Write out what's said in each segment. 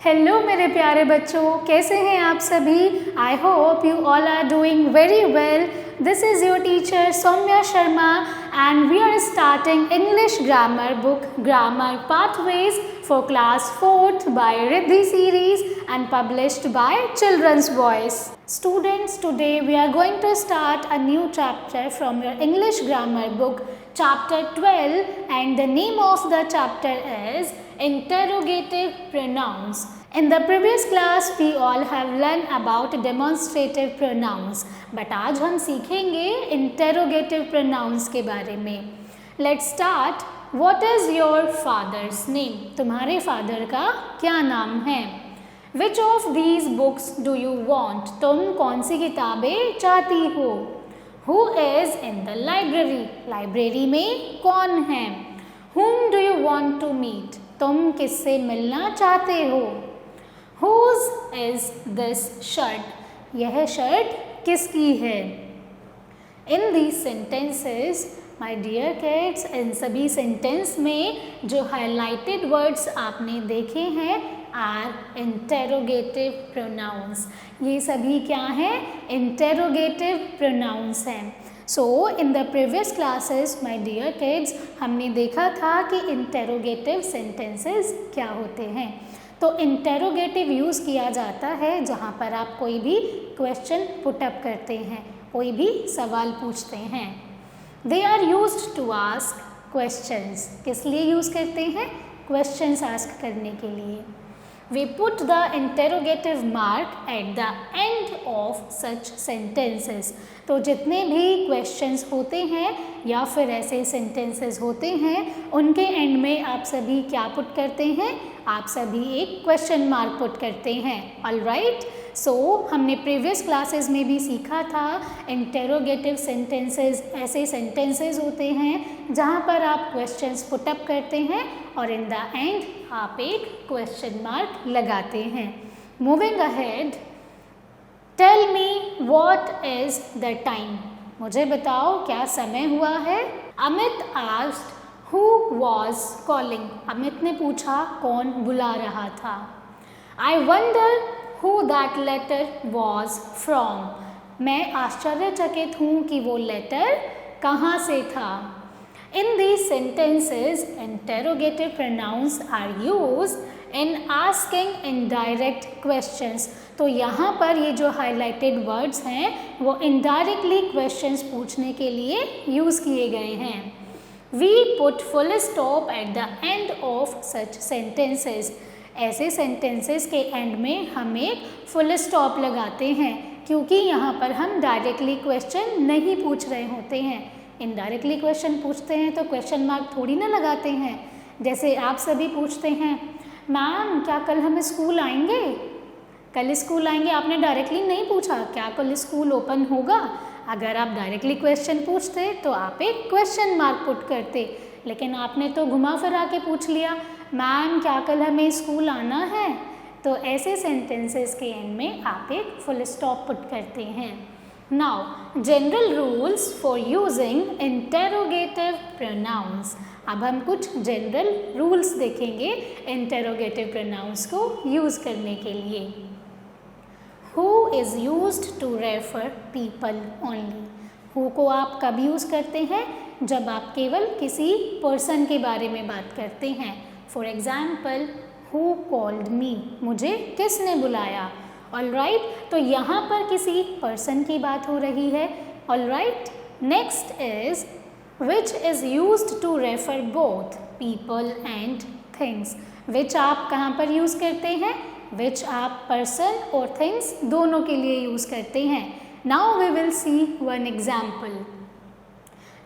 Hello मेरे प्यारे बच्चों, कैसे हैं आप सभी। I hope you all are doing very well. This is your teacher Saumya Sharma and we are starting English grammar book grammar pathways for class 4th by Riddhi series and published by Children's Voice. Students, today we are going to start a new chapter from your English grammar book, chapter 12, and the name of the chapter is Interrogative Pronouns. In the previous class we all have learned about demonstrative pronouns, but आज हम सीखेंगे interrogative pronouns के बारे में. Let's start. What is your father's name? तुम्हारे father का क्या नाम है? Which of these books do you want? तुम कौन सी किताबें चाहती हो? Who is in the library? Library में कौन है? Whom do you want to meet? तुम किससे मिलना चाहते हो? Whose is this shirt? यह शर्ट किसकी है? In these sentences, my dear kids, इन सभी सेंटेंस में जो हाईलाइटेड वर्ड्स आपने देखे हैं आर इंटेरोगेटिव प्रोनाउंस. ये सभी क्या हैं? इंटेरोगेटिव प्रोनाउंस हैं. So in the previous classes my dear kids, हमने देखा था कि इंटेरोगेटिव सेंटेंसेस क्या होते हैं. तो इंटेरोगेटिव यूज़ किया जाता है जहाँ पर आप कोई भी क्वेश्चन पुट अप करते हैं, कोई भी सवाल पूछते हैं. They are used to ask questions. किस लिए यूज़ करते हैं? क्वेश्चंस आस्क करने के लिए. We put the interrogative mark at the end of such sentences. तो जितने भी क्वेश्चंस होते हैं या फिर ऐसे सेंटेंसेस होते हैं, उनके एंड में आप सभी क्या पुट करते हैं? आप सभी एक क्वेश्चन मार्क पुट करते हैं. All right. सो हमने प्रीवियस क्लासेस में भी सीखा था इंटेरोगेटिव सेंटेंसेस ऐसे सेंटेंसेस होते हैं जहाँ पर आप क्वेश्चंस पुट अप करते हैं और इन द एंड आप एक क्वेश्चन मार्क लगाते हैं. Moving ahead, tell me what is the time. मुझे बताओ क्या समय हुआ है? Amit asked who was calling. Amit ने पूछा कौन बुला रहा था. I wonder who that letter was from. मैं आश्चर्यचकित हूँ कि वो लेटर कहाँ से था. In these sentences, interrogative pronouns are used in asking indirect questions. तो यहाँ पर ये जो highlighted words हैं वो indirectly questions पूछने के लिए यूज़ किए गए हैं. We put full stop at the end of such sentences. ऐसे सेंटेंसेस के एंड में हम एक फुल स्टॉप लगाते हैं क्योंकि यहाँ पर हम डायरेक्टली क्वेश्चन नहीं पूछ रहे होते हैं. इनडायरेक्टली क्वेश्चन पूछते हैं तो क्वेश्चन मार्क थोड़ी ना लगाते हैं. जैसे आप सभी पूछते हैं मैम क्या कल हम स्कूल आएंगे? कल स्कूल आएंगे आपने डायरेक्टली नहीं पूछा क्या कल स्कूल ओपन होगा. अगर आप डायरेक्टली क्वेश्चन पूछते तो आप एक क्वेश्चन मार्क पुट करते, लेकिन आपने तो घुमा फिरा के पूछ लिया मैम क्या कल हमें स्कूल आना है. तो ऐसे सेंटेंसेस के एंड में आप एक फुल स्टॉप पुट करते हैं. Now general rules for using interrogative pronouns. अब हम कुछ जनरल रूल्स देखेंगे इंटेरोगेटिव प्रोनाउंस को यूज़ करने के लिए. Who is used to refer people only. Who को आप कब यूज़ करते हैं? जब आप केवल किसी पर्सन के बारे में बात करते हैं. For example who called me. मुझे किसने बुलाया. All right. तो यहाँ पर किसी पर्सन की बात हो रही है. All right. Next is which is used to refer both people and things. Which आप कहाँ पर यूज़ करते हैं? विच आप पर्सन और थिंग्स दोनों के लिए यूज़ करते हैं. Now we will see one example.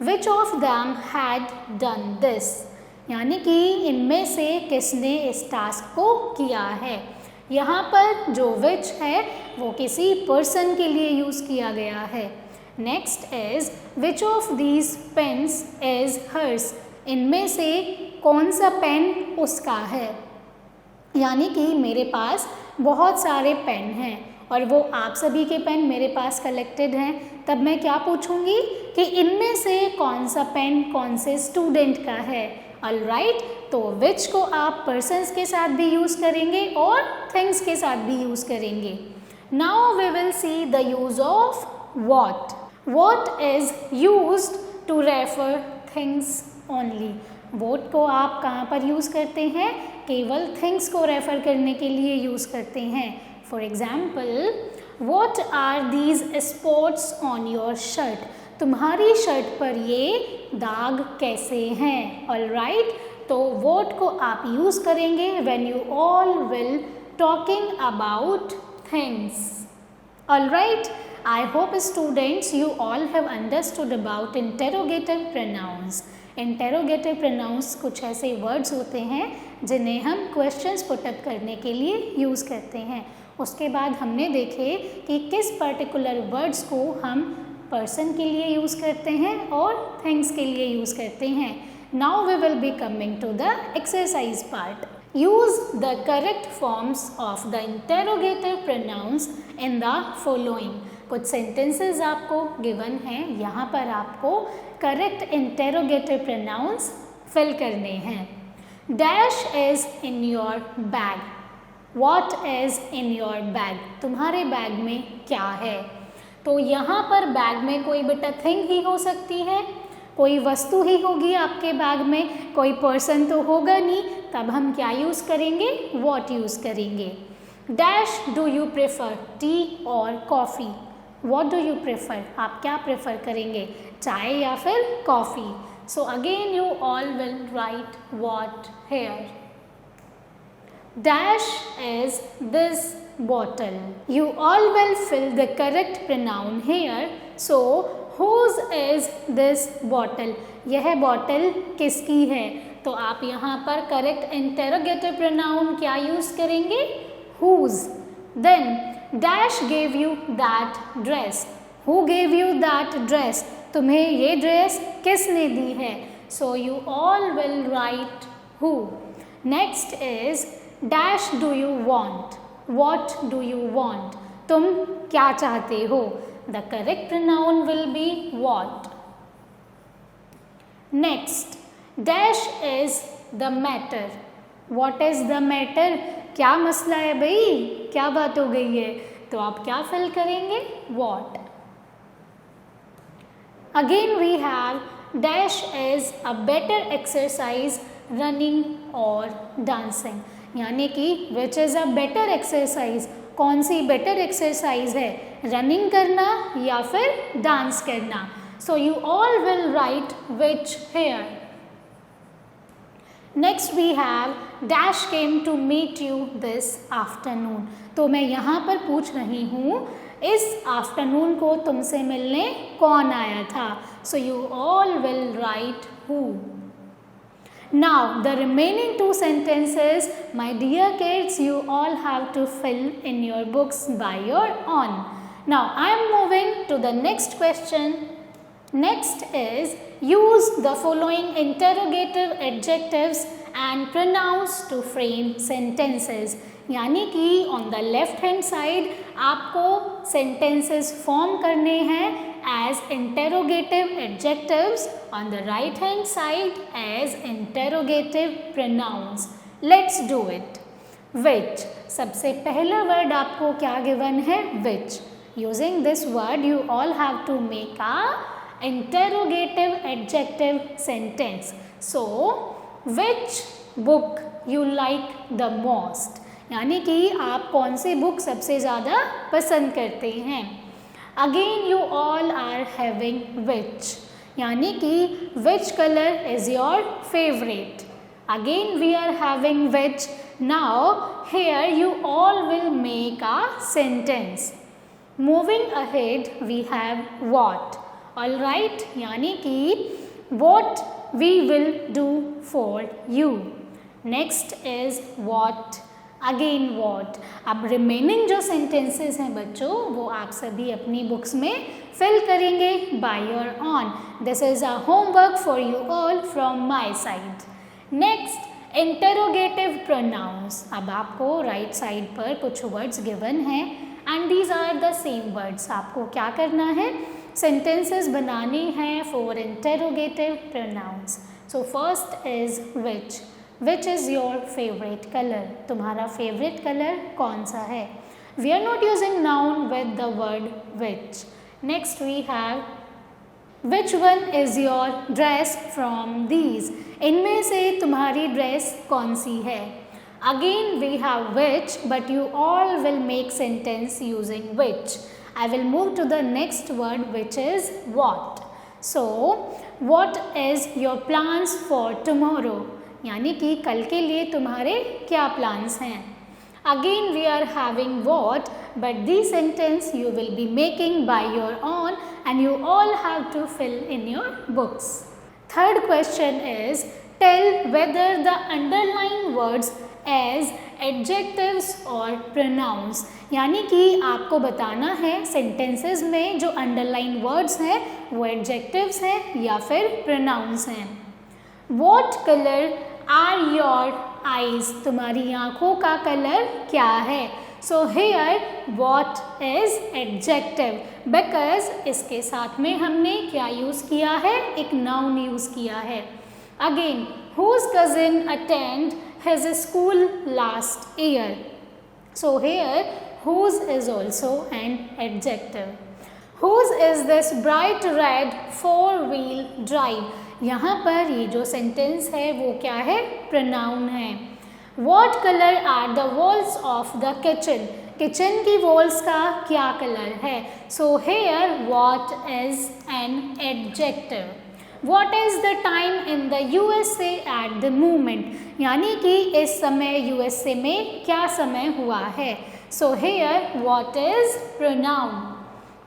Which of them had done this. यानी कि इनमें से किसने इस टास्क को किया है. यहाँ पर जो विच है वो किसी पर्सन के लिए यूज़ किया गया है. Next is which of these pens is hers. इनमें से कौन सा पेन उसका है. यानी कि मेरे पास बहुत सारे पेन हैं और वो आप सभी के पेन मेरे पास कलेक्टेड हैं. तब मैं क्या पूछूंगी कि इनमें से कौन सा पेन कौन से स्टूडेंट का है. ऑलराइट, तो विच को आप पर्सन्स के साथ भी यूज़ करेंगे और थिंग्स के साथ भी यूज़ करेंगे। Now we will see the use of what. What is used to refer things only. What को आप कहाँ पर यूज़ करते हैं? केवल थिंग्स को रेफर करने के लिए यूज़ करते हैं। For example, what are these spots on your shirt. तुम्हारी शर्ट पर ये दाग कैसे हैं? ऑलराइट, तो वॉट को आप यूज़ करेंगे when you all will talking about things. Alright, I hope students you all have understood about interrogative pronounce. Interrogative pronounce कुछ ऐसे वर्ड्स होते हैं जिन्हें हम क्वेश्चंस पुटअप करने के लिए यूज़ करते हैं। उसके बाद हमने देखे कि किस पर्टिकुलर वर्ड्स को हम पर्सन के लिए यूज़ करते हैं और थिंग्स के लिए यूज़ करते हैं। Now we will be coming to the exercise part. Use the correct forms of the interrogative pronouns in the following. कुछ सेंटेंसेस आपको गिवन हैं, यहाँ पर आपको करेक्ट इंटेरोगेटिव प्रोनाउंस फिल करने हैं। Dash is in your bag. What is in your bag. तुम्हारे bag में क्या है? तो यहाँ पर बैग में कोई बेटा थिंग ही हो सकती है, कोई वस्तु ही होगी आपके बैग में, कोई पर्सन तो होगा नहीं। तब हम क्या यूज़ करेंगे? व्हाट यूज़ करेंगे। Dash do you prefer, tea और coffee. What do you prefer, आप क्या प्रेफर करेंगे, चाय या फिर coffee. So again you all will write what here. Dash is this bottle. You all will fill the correct pronoun here. So, whose is this bottle? यह bottle किसकी है? तो आप यहाँ पर करेक्ट इंटेरोगेटिव प्रोनाउन क्या यूज़ करेंगे? whose. Then, Dash gave you that dress. Who gave you that dress? तुम्हें ये ड्रेस किसने दी है? So, you all will write who. Next is dash do you want. What do you want, तुम क्या चाहते हो? The correct pronoun will be what. Next, dash is the matter. What is the matter, क्या मसला है भाई, क्या बात हो गई है? तो आप क्या फिल करेंगे? What. Again we have dash is a better exercise running और डांसिंग। यानी कि which is a better exercise, कौन सी बेटर एक्सरसाइज है, रनिंग करना या फिर डांस करना। So you all will write which here. Next we have dash came to meet you this afternoon. तो मैं यहाँ पर पूछ रही हूँ इस आफ्टरनून को तुमसे मिलने कौन आया था। सो you all will right who. Now the remaining two sentences, my dear kids, you all have to fill in your books by your own. Now I am moving to the next question. Next is use the following interrogative adjectives and pronouns to frame sentences. यानी कि on the left hand side आपको sentences form करने हैं as interrogative adjectives, on the right hand side as interrogative pronouns. Let's do it. Which, सबसे पहला word आपको क्या given है? Which. Using this word you all have to make a interrogative adjective sentence. So, which book you like the most? यानी कि आप कौन सी book सबसे ज़्यादा पसंद करते हैं। Again you all are having which, यानी कि which colour is your favourite. Again we are having which. Now here you all will make a sentence. Moving ahead we have what. All right, यानी कि what we will do for you. Next is what, again what. अब remaining जो sentences हैं बच्चों वो आप सभी अपनी बुक्स में फिल करेंगे by your own. This is a homework for you all from my side. Next, interrogative pronouns. अब आपको राइट साइड पर कुछ वर्ड्स गिवन हैं and these are the same words. आपको क्या करना है? सेंटेंसेस बनानी हैं for interrogative pronouns. So first is which. Which is your favorite color? तुम्हारा favorite color कौन सा है? We are not using noun with the word which. Next we have which one is your dress from these? इनमें से तुम्हारी dress कौन सी है? Again we have which, but you all will make sentence using which. I will move to the next word, which is what. So what is your plans for tomorrow? यानी कि कल के लिए तुम्हारे क्या plans हैं? Again we are having what, but this sentence you will be making by your own and you all have to fill in your books. Third question is, tell whether the underlined words as adjectives or pronouns. यानी कि आपको बताना है sentences में जो underlined words हैं वो adjectives हैं या फिर pronouns हैं. What color are your eyes? तुम्हारी आँखों का कलर क्या है? So here what is adjective because इसके साथ में हमने क्या यूज़ किया है? एक noun यूज़ किया है. Again, whose cousin attend his school last year? So here whose is also an adjective. Whose is this bright red four-wheel drive? यहाँ पर ये जो सेंटेंस है वो क्या है? प्रोनाउन है. What color are the walls of the kitchen? Kitchen की वॉल्स का क्या कलर है? So here what is an adjective. What is the time in the USA at the moment? यानी कि इस समय USA में क्या समय हुआ है? So here what is pronoun.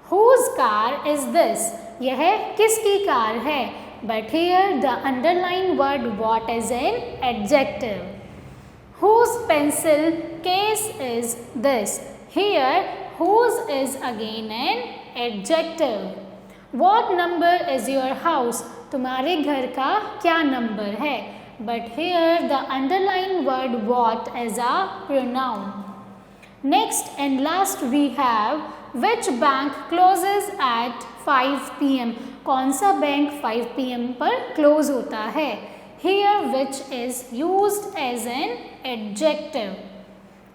Whose car is this? यह किसकी कार है? But here the underlined word what is an adjective. Whose pencil case is this? Here whose is again an adjective. What number is your house? तुम्हारे घर का क्या number है? But here the underlined word what is a pronoun. Next and last we have which bank closes at 5 p.m. कौन सा bank 5 p.m. पर close होता है? Here which is used as an adjective.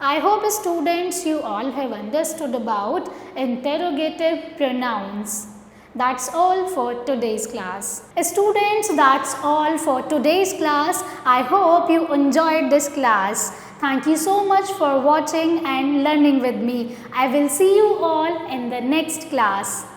I hope students you all have understood about interrogative pronouns. That's all for today's class. Students, that's all for today's class. I hope you enjoyed this class. Thank you so much for watching and learning with me. I will see you all in the next class.